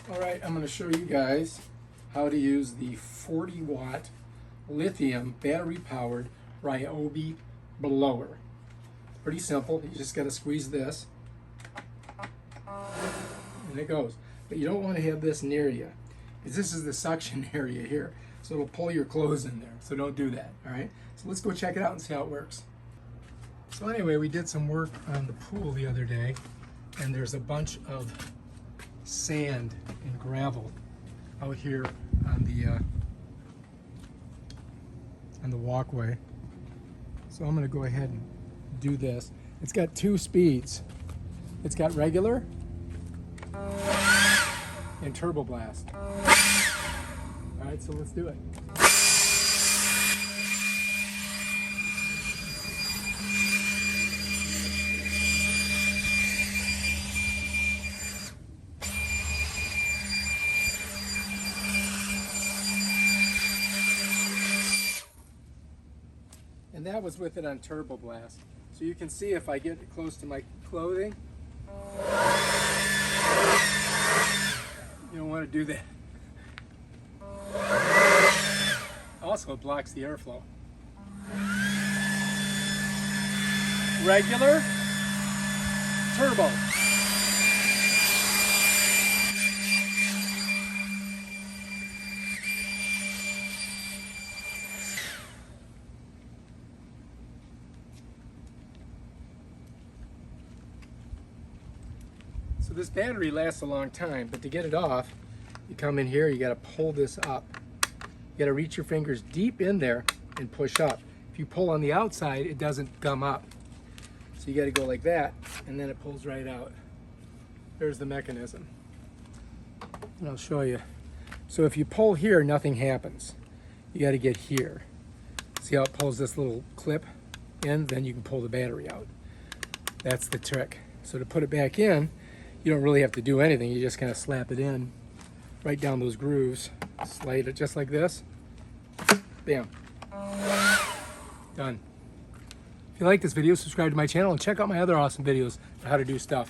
All right, I'm going to show you guys how to use the 40 watt lithium battery powered Ryobi blower. Pretty simple. You just got to squeeze this and it goes. But you don't want to have this near you because this is the suction area here. So it'll pull your clothes in there. So don't do that. All right. So let's go check it out and see how it works. So anyway, we did some work on the pool the other day and there's a bunch of sand and gravel out here on the walkway. So I'm going to go ahead and do this. It's got two speeds. It's got regular and turbo blast. All right, so let's do it. And that was with it on turbo blast. So you can see if I get close to my clothing, you don't want to do that. Also, it blocks the airflow. Regular, turbo. So this battery lasts a long time, but to get it off, you come in here, you got to pull this up. You got to reach your fingers deep in there and push up. If you pull on the outside, it doesn't gum up. So you got to go like that, and then it pulls right out. There's the mechanism. And I'll show you. So if you pull here, nothing happens. You got to get here. See how it pulls this little clip in? Then you can pull the battery out. That's the trick. So to put it back in, you don't really have to do anything. You just kind of slap it in right down those grooves. Slide it just like this. Bam. Done. If you like this video, subscribe to my channel and check out my other awesome videos on how to do stuff.